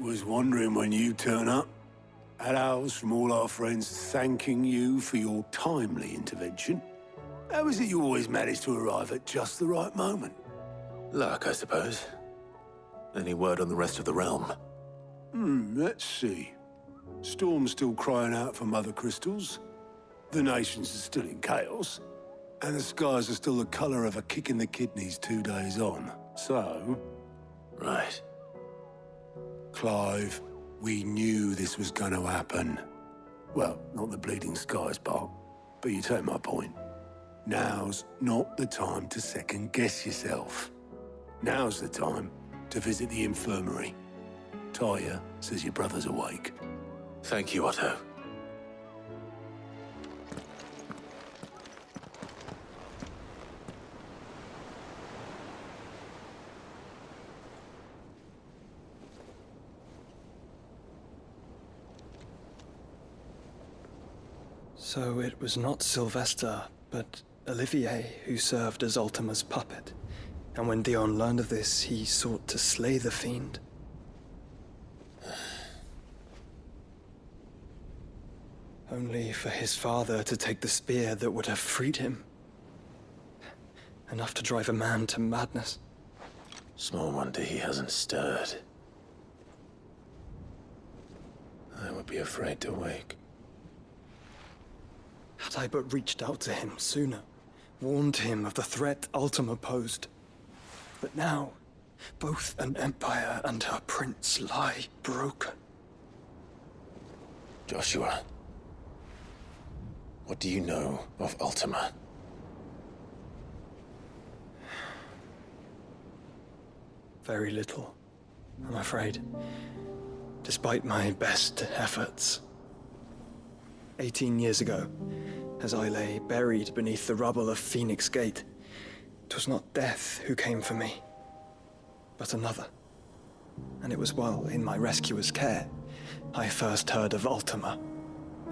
Was wondering when you turn up. Hellos from all our friends thanking you for your timely intervention. How is it you always manage to arrive at just the right moment? Luck, I suppose. Any word on the rest of the realm? Let's see. Storm's still crying out for mother crystals. The nations are still in chaos. And the skies are still the color of a kick in the kidneys 2 days on. So... Right. Clive, we knew this was going to happen. Well, not the bleeding skies part, but you take my point. Now's not the time to second-guess yourself. Now's the time to visit the infirmary. Talia says your brother's awake. Thank you, Otto. So it was not Sylvester, but Olivier who served as Ultima's puppet. And when Dion learned of this, he sought to slay the fiend. Only for his father to take the spear that would have freed him. Enough to drive a man to madness. Small wonder he hasn't stirred. I would be afraid to wake. Had I but reached out to him sooner, warned him of the threat Ultima posed. But now, both an empire and her prince lie broken. Joshua, what do you know of Ultima? Very little, I'm afraid. Despite my best efforts. 18 years ago, as I lay buried beneath the rubble of Phoenix Gate, 'twas not death who came for me, but another. And it was while in my rescuer's care, I first heard of Ultima.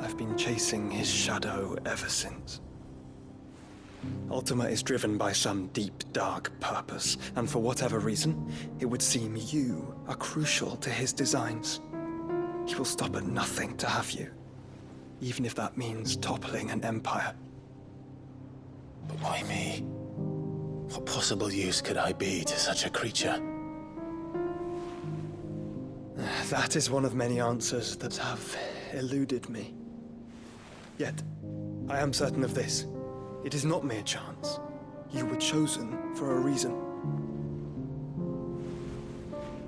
I've been chasing his shadow ever since. Ultima is driven by some deep, dark purpose, and for whatever reason, it would seem you are crucial to his designs. He will stop at nothing to have you, even if that means toppling an empire. But why me? What possible use could I be to such a creature? That is one of many answers that have eluded me. Yet, I am certain of this. It is not mere chance. You were chosen for a reason.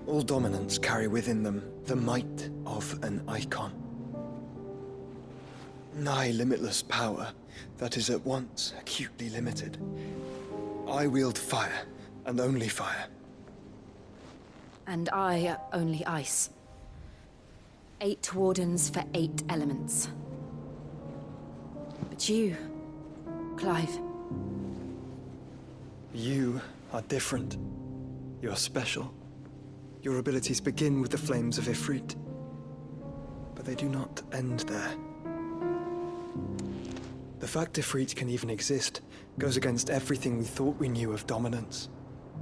All dominants carry within them the might of an icon. Nigh limitless power that is at once acutely limited. I wield fire, and only fire. And I only ice. 8 wardens for 8 elements. But you, Clive. You are different. You're special. Your abilities begin with the flames of Ifrit. But they do not end there. The fact Ifrit can even exist goes against everything we thought we knew of dominance.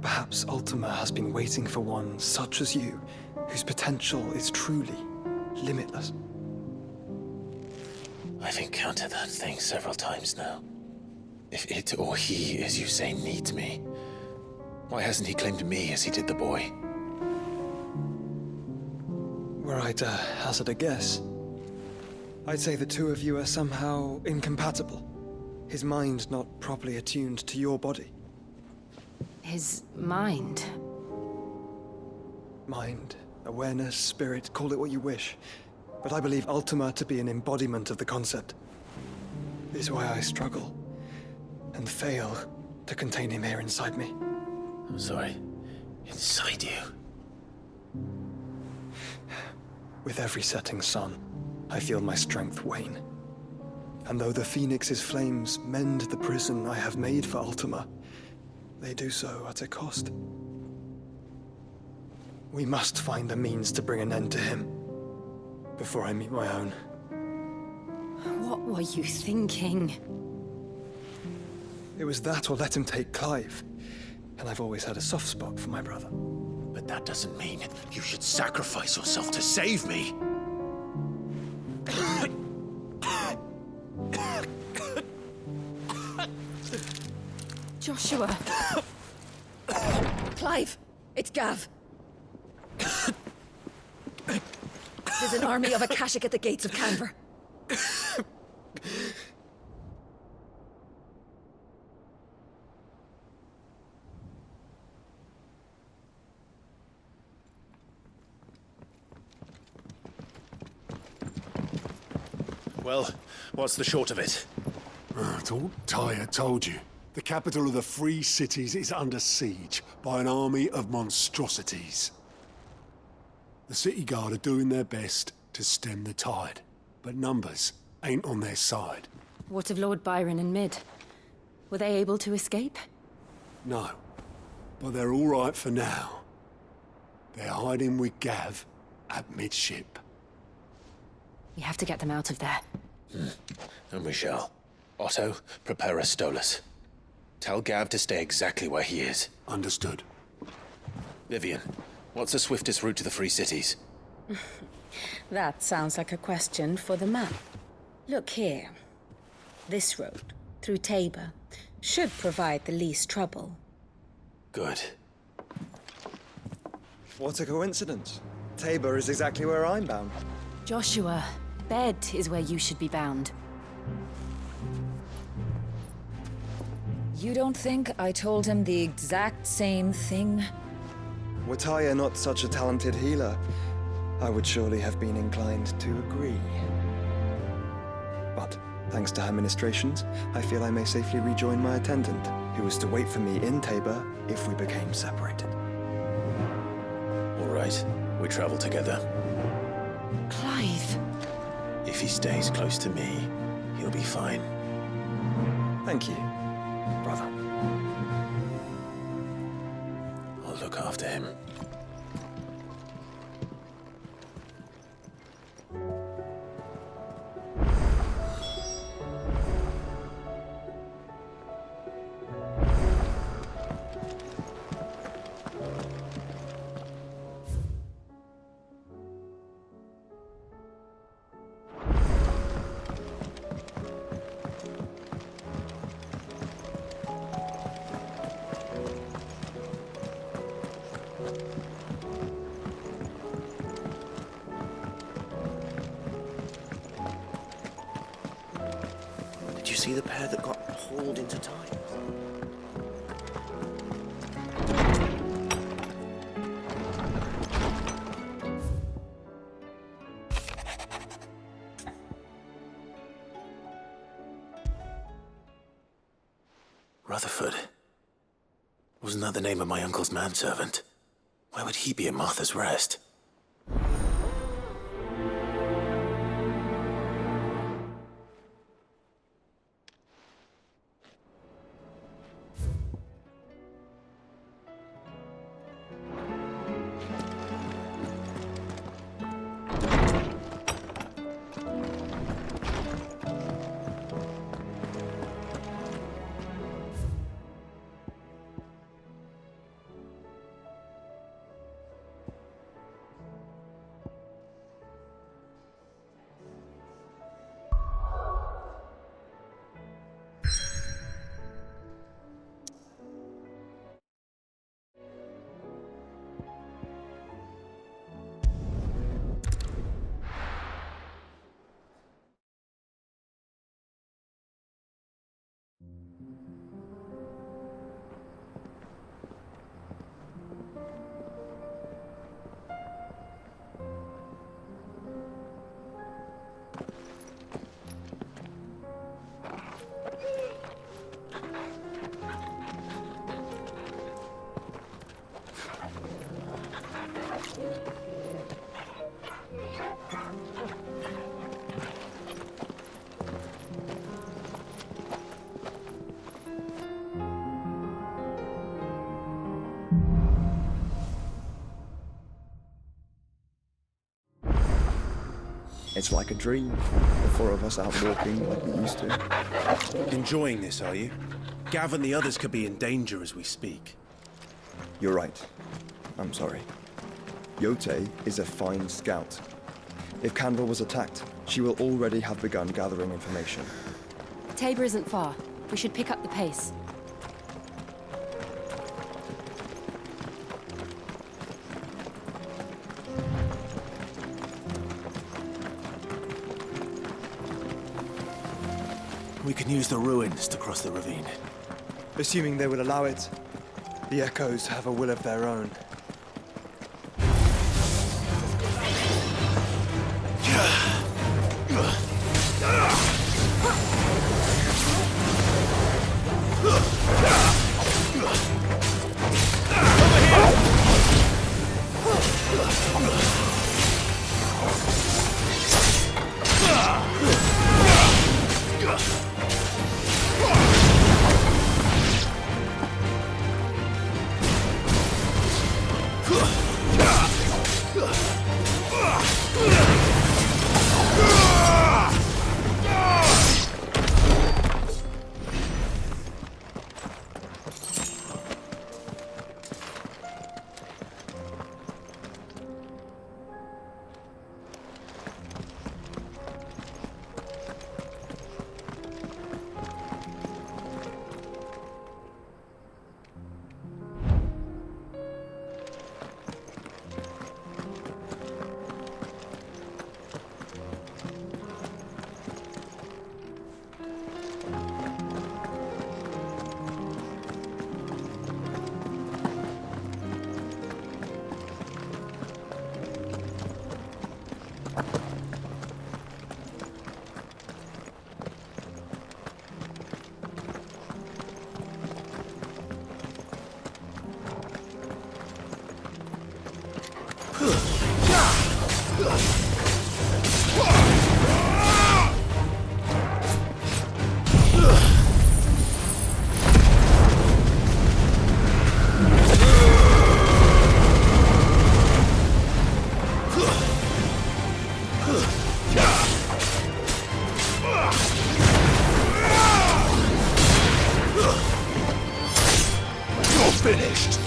Perhaps Ultima has been waiting for one such as you, whose potential is truly limitless. I've encountered that thing several times now. If it or he, as you say, needs me, why hasn't he claimed me as he did the boy? Were I to hazard a guess, I'd say the two of you are somehow incompatible. His mind not properly attuned to your body. His mind. Mind, awareness, spirit, call it what you wish. But I believe Ultima to be an embodiment of the concept. This is why I struggle and fail to contain him here inside me. I'm sorry. Inside you? With every setting sun, I feel my strength wane. And though the Phoenix's flames mend the prison I have made for Ultima, they do so at a cost. We must find a means to bring an end to him before I meet my own. What were you thinking? It was that or let him take Clive. And I've always had a soft spot for my brother. But That doesn't mean you should sacrifice yourself to save me. Joshua. Clive, it's Gav. There's an army of Akashic at the gates of Canver. Well, what's the short of it? It's all Tyre told you. The capital of the Free Cities is under siege by an army of monstrosities. The City Guard are doing their best to stem the tide, but numbers ain't on their side. What of Lord Byron and Mid? Were they able to escape? No, but they're all right for now. They're hiding with Gav at midship. We have to get them out of there. And we shall. Otto, prepare a Stolas. Tell Gav to stay exactly where he is. Understood. Vivian, what's the swiftest route to the Free Cities? That sounds like a question for the map. Look here. This road, through Tabor, should provide the least trouble. Good. What a coincidence. Tabor is exactly where I'm bound. Joshua, bed is where you should be bound. You don't think I told him the exact same thing? Were Tyre not such a talented healer, I would surely have been inclined to agree. But, thanks to her ministrations, I feel I may safely rejoin my attendant, who was to wait for me in Tabor if we became separated. All right, we travel together. Clive! If he stays close to me, he'll be fine. Thank you, brother. I'll look after him. Did you see the pair that got hauled into time? Rutherford. Wasn't that the name of my uncle's manservant? Why would he be at Martha's Rest? It's like a dream, the four of us out walking like we used to. Enjoying this, are you? Gav and the others could be in danger as we speak. You're right. I'm sorry. Yote is a fine scout. If Canva was attacked, she will already have begun gathering information. Tabor isn't far. We should pick up the pace. We can use the ruins to cross the ravine. Assuming they will allow it, the Echoes have a will of their own. Finished.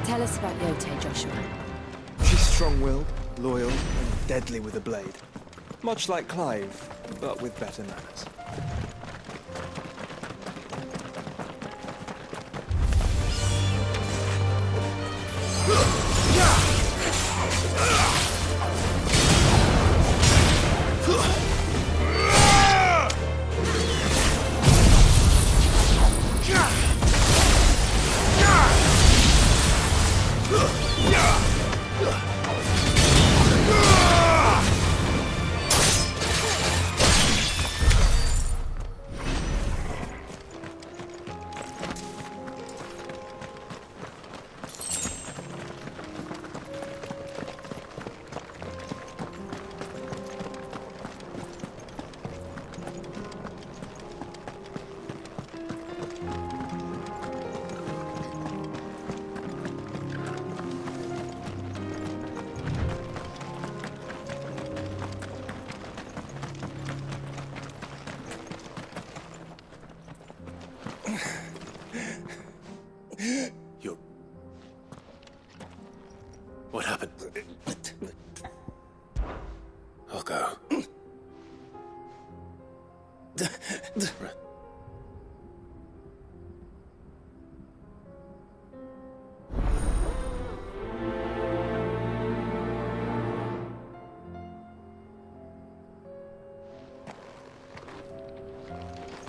Tell us about Yote, Joshua. She's strong-willed, loyal, and deadly with a blade. Much like Clive, but with better manners. What happened? I'll go.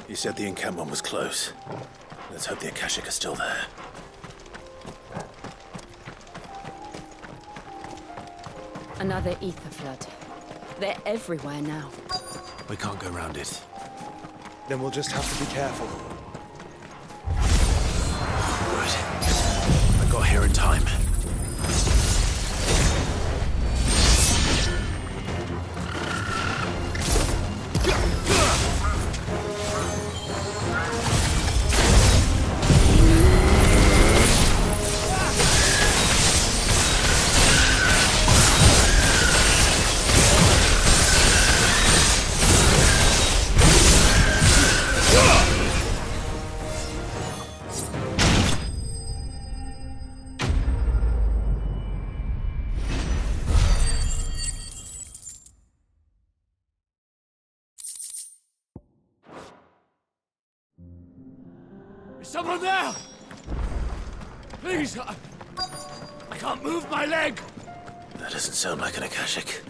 You said the encampment was close. Let's hope the Akashic are still there. Another ether flood. They're everywhere now. We can't go round it. Then we'll just have to be careful. Good. I got here in time. Is someone there? Please, I can't move my leg. That doesn't sound like an Akashic.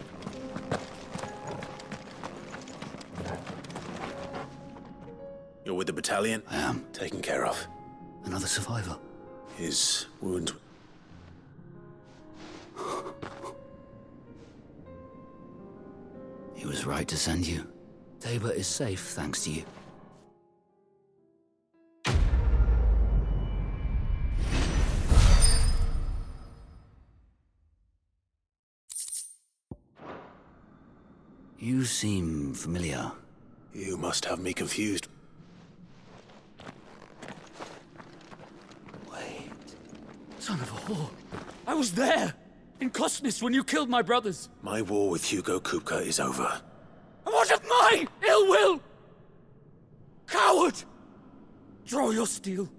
You're with the battalion? I am. Taken care of. Another survivor. His wound... He was right to send you. Tabor is safe, thanks to you. You seem familiar. You must have me confused. Wait. Son of a whore. I was there, in Kosnis, when you killed my brothers. My war with Hugo Kupka is over. And what of my ill will? Coward! Draw your steel.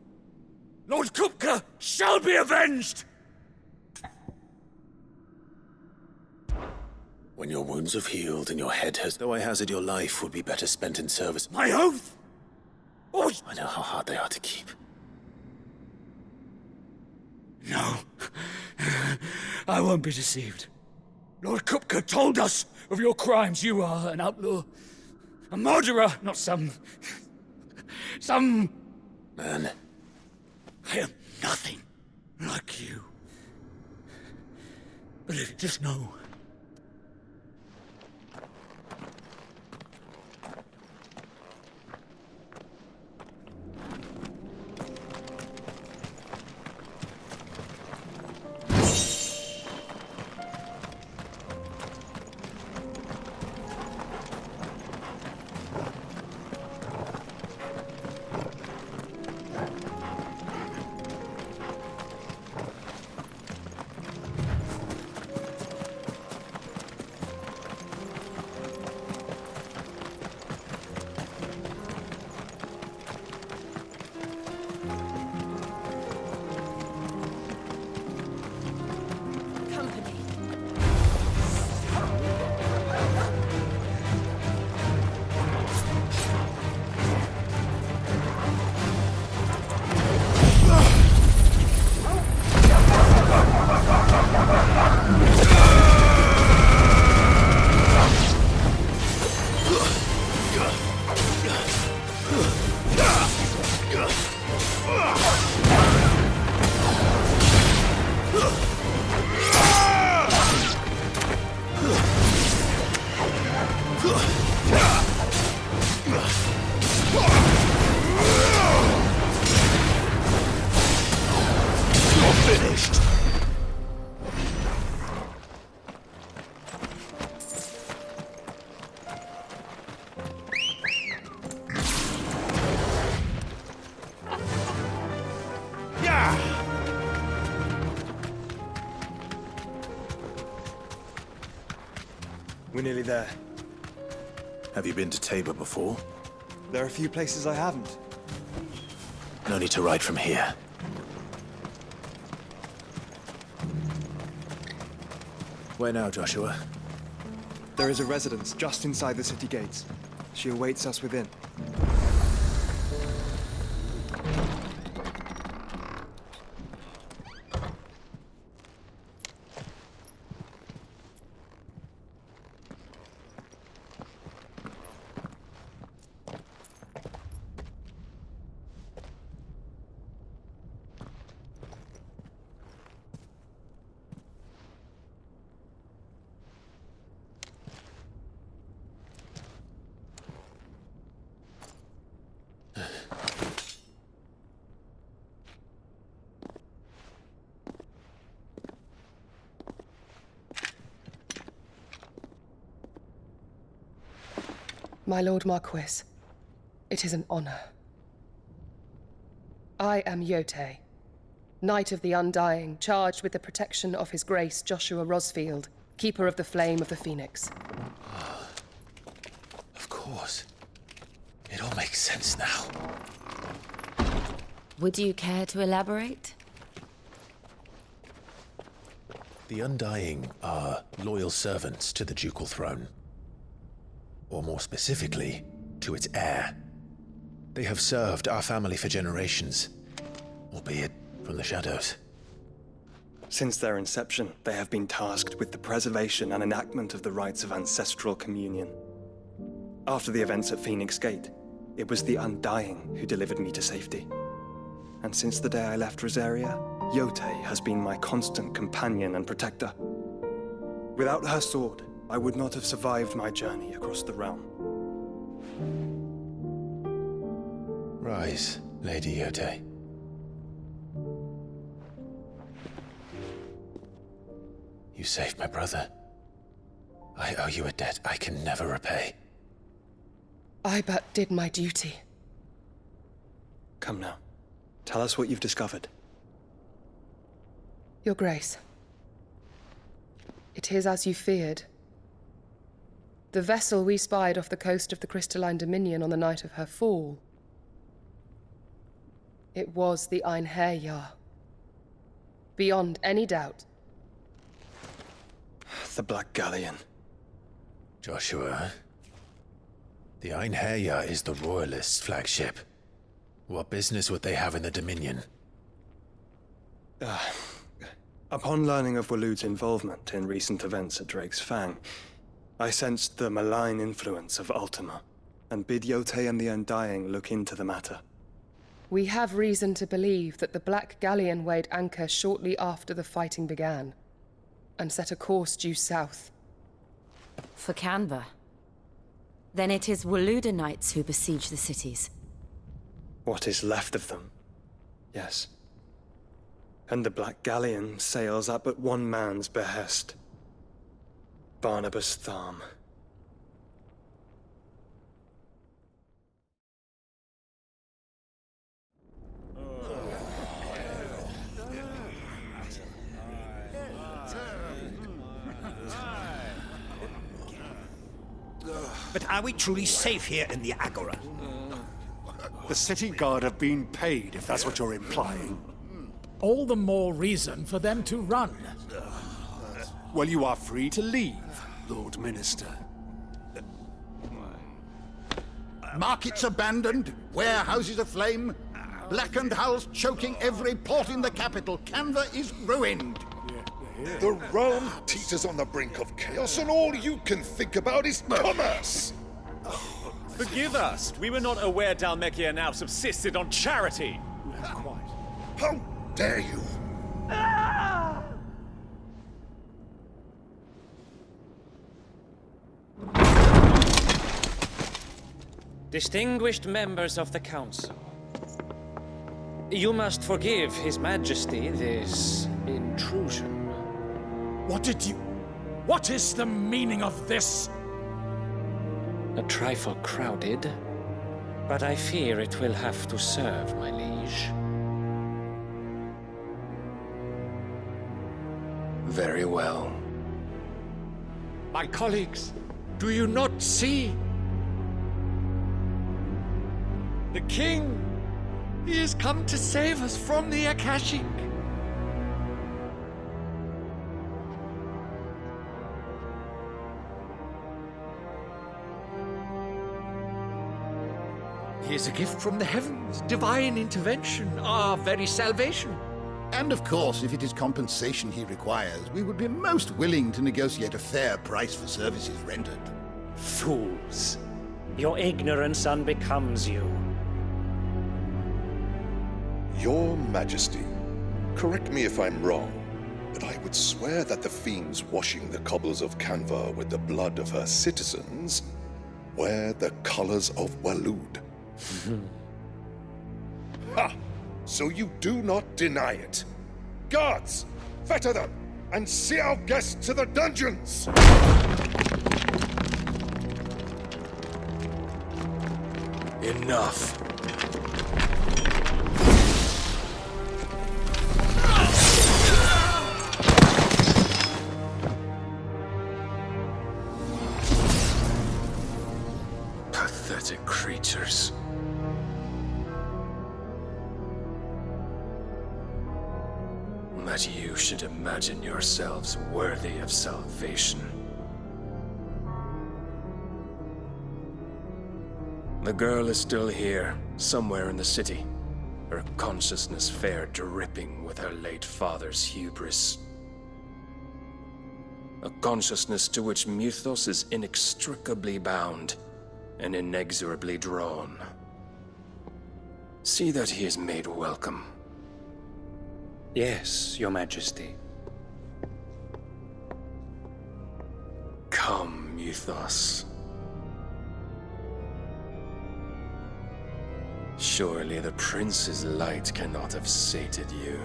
Lord Kupka shall be avenged! When your wounds have healed and your head has... Though I hazard your life would be better spent in service. My oath! Oh, I know how hard they are to keep. no. I won't be deceived. Lord Kupka told us of your crimes. You are an outlaw. A murderer, not some... Man. I am nothing like you. But if you just know... We're nearly there. Have you been to Tabor before? There are a few places I haven't. No need to ride from here. Where now, Joshua? There is a residence just inside the city gates. She awaits us within. My Lord Marquis, it is an honor. I am Yote, Knight of the Undying, charged with the protection of His Grace Joshua Rosfield, Keeper of the Flame of the Phoenix. Of course. It all makes sense now. Would you care to elaborate? The Undying are loyal servants to the ducal throne. Or more specifically, to its heir. They have served our family for generations, albeit from the shadows. Since their inception, they have been tasked with the preservation and enactment of the rites of ancestral communion. After the events at Phoenix Gate, it was the Undying who delivered me to safety. And since the day I left Rosaria, Yote has been my constant companion and protector. Without her sword, I would not have survived my journey across the realm. Rise, Lady Yote. You saved my brother. I owe you a debt I can never repay. I but did my duty. Come now. Tell us what you've discovered. Your Grace. It is as you feared. The vessel we spied off the coast of the Crystalline Dominion on the night of her fall. It was the Einherjar. Beyond any doubt. The Black Galleon. Joshua, the Einherjar is the Royalists' flagship. What business would they have in the Dominion? Upon learning of Waloed's involvement in recent events at Drake's Fang, I sensed the malign influence of Ultima, and bid Yote and the Undying look into the matter. We have reason to believe that the Black Galleon weighed anchor shortly after the fighting began, and set a course due south. For Canva. Then it is Waloed knights who besiege the cities. What is left of them? Yes. And the Black Galleon sails at but one man's behest. Barnabas Tharm. But are we truly safe here in the Agora? The city guard have been paid, if that's what you're implying. All the more reason for them to run. Well, you are free to leave, Lord Minister. Markets abandoned, warehouses aflame, blackened hulls choking every port in the capital. Canva is ruined. The realm teeters on the brink of chaos, and all you can think about is commerce! Forgive us! We were not aware Dhalmekia now subsisted on charity! How dare you! Distinguished members of the Council, you must forgive His Majesty this intrusion. What is the meaning of this? A trifle crowded, but I fear it will have to serve, my liege. Very well. My colleagues, do you not see? The king! He has come to save us from the Akashic! He is a gift from the heavens, divine intervention, our very salvation. And of course, if it is compensation he requires, we would be most willing to negotiate a fair price for services rendered. Fools! Your ignorance unbecomes you. Your Majesty, correct me if I'm wrong, but I would swear that the fiends washing the cobbles of Canva with the blood of her citizens wear the colors of Waloed. Ha! So you do not deny it. Guards, fetter them, and see our guests to the dungeons! Enough. Pathetic creatures. That you should imagine yourselves worthy of salvation. The girl is still here, somewhere in the city. Her consciousness fair dripping with her late father's hubris. A consciousness to which Mythos is inextricably bound and inexorably drawn. See that he is made welcome. Yes, Your Majesty. Come, Mythos. Surely the prince's light cannot have sated you.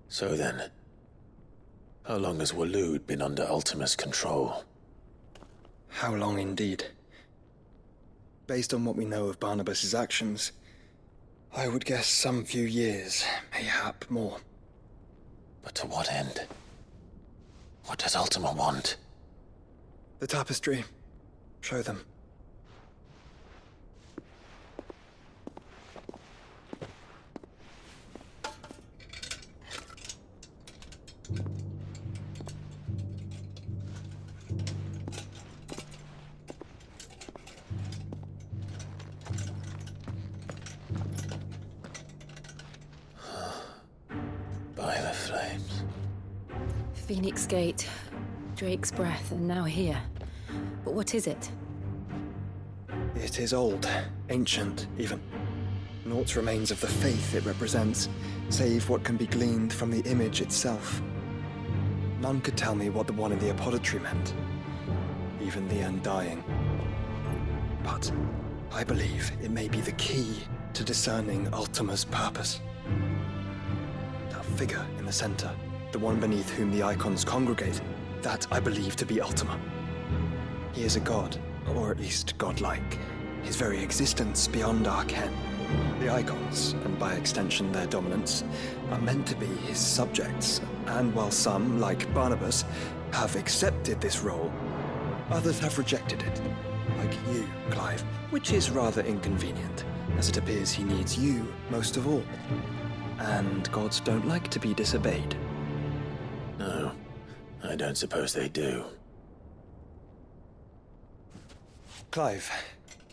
So then, how long has Waloed been under Ultima's control? How long indeed? Based on what we know of Barnabas's actions, I would guess some few years, mayhap more. But to what end? What does Ultima want? The tapestry. Show them. By the flames. Phoenix Gate, Drake's Breath, and now here. But what is it? It is old, ancient, even. Naught remains of the faith it represents, save what can be gleaned from the image itself. None could tell me what the one in the apothecary meant, even the Undying. But I believe it may be the key to discerning Ultima's purpose. That figure in the center, the one beneath whom the icons congregate, that I believe to be Ultima. He is a god, or at least godlike, his very existence beyond our ken. The icons, and by extension their dominance, are meant to be his subjects, and while some, like Barnabas, have accepted this role, others have rejected it, like you, Clive, which is rather inconvenient, as it appears he needs you most of all. And gods don't like to be disobeyed. No, I don't suppose they do. Clive,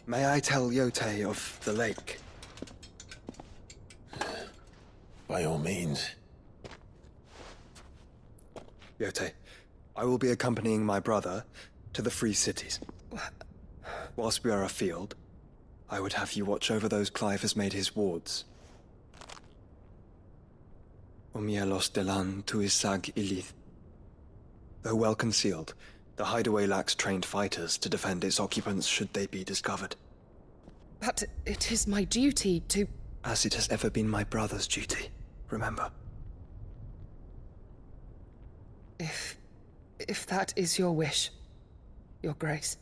may I tell Yote of the lake? By all means. Yote, I will be accompanying my brother to the Free Cities. Whilst we are afield, I would have you watch over those Clive has made his wards. Omielos delan tuisag ilith. Though well concealed, the hideaway lacks trained fighters to defend its occupants should they be discovered. But it is my duty to... As it has ever been my brother's duty, remember. If that is your wish, Your Grace.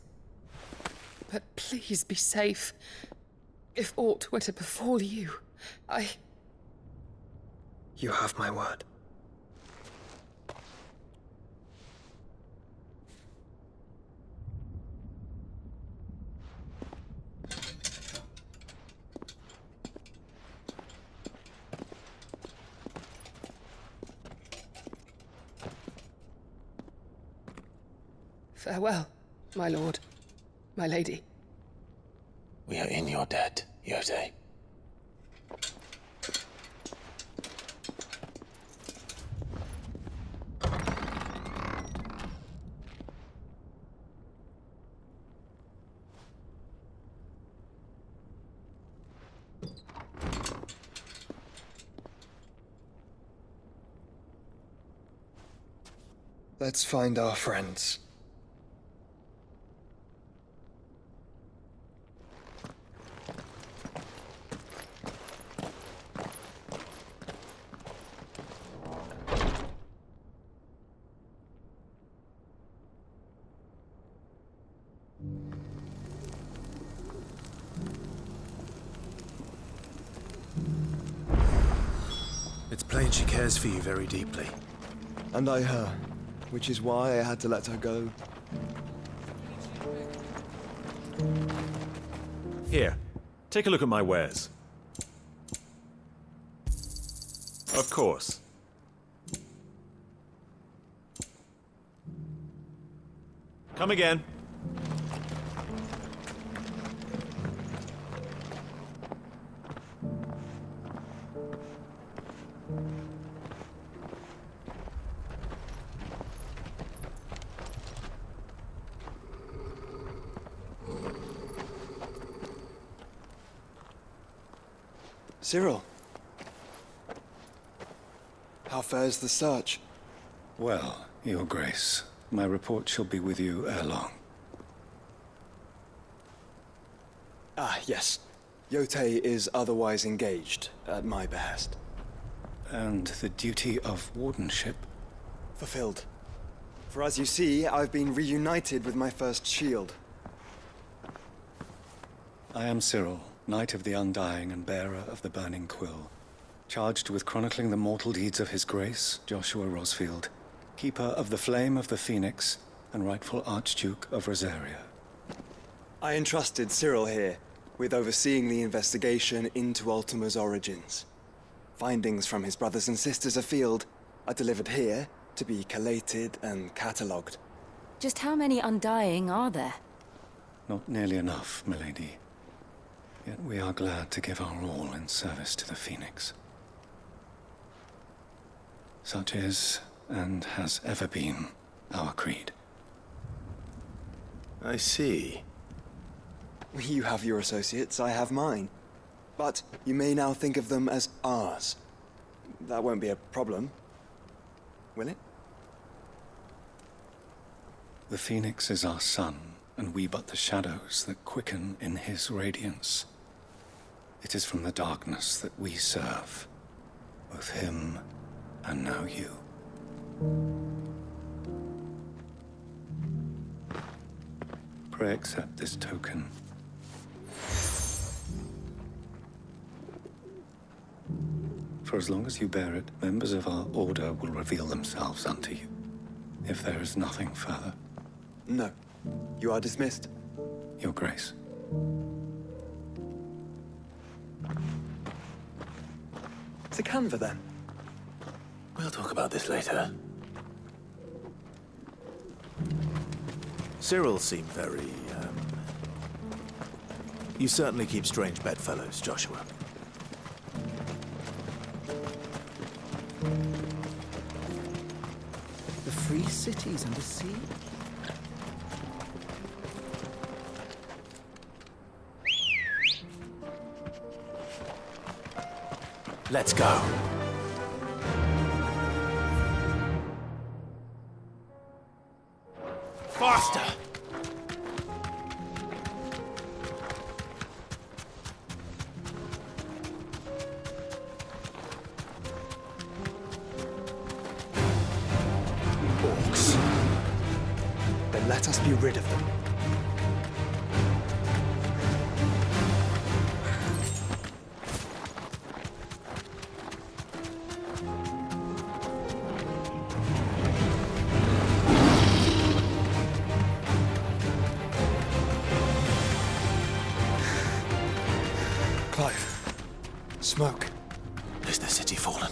But please be safe. If aught were to befall you, You have my word. Farewell, my lord, my lady. We are in your debt, Yote. Let's find our friends. It's plain she cares for you very deeply. And I her, which is why I had to let her go. Here, take a look at my wares. Of course. Come again. Cyril. How fares the search? Well, Your Grace, my report shall be with you ere long. Ah, yes. Yotei is otherwise engaged, at my behest. And the duty of wardenship? Fulfilled. For as you see, I've been reunited with my first shield. I am Cyril, Knight of the Undying and bearer of the Burning Quill, charged with chronicling the mortal deeds of His Grace, Joshua Rosfield, Keeper of the Flame of the Phoenix, and rightful Archduke of Rosaria. I entrusted Cyril here with overseeing the investigation into Ultima's origins. Findings from his brothers and sisters afield are delivered here to be collated and catalogued. Just how many Undying are there? Not nearly enough, milady. Yet we are glad to give our all in service to the Phoenix. Such is, and has ever been, our creed. I see. You have your associates, I have mine. But you may now think of them as ours. That won't be a problem, will it? The Phoenix is our sun, and we but the shadows that quicken in his radiance. It is from the darkness that we serve, both him and now you. Pray accept this token. For as long as you bear it, members of our order will reveal themselves unto you, if there is nothing further. No. You are dismissed. Your Grace. To Canva, then. We'll talk about this later. Cyril seemed very, You certainly keep strange bedfellows, Joshua. The free cities under sea? Let's go. Faster! Orcs. Then let us be rid of them. Smoke. Is the city fallen?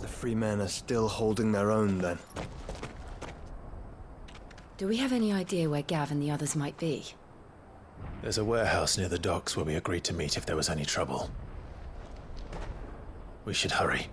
The free men are still holding their own, then. Do we have any idea where Gav and the others might be? There's a warehouse near the docks where we agreed to meet if there was any trouble. We should hurry.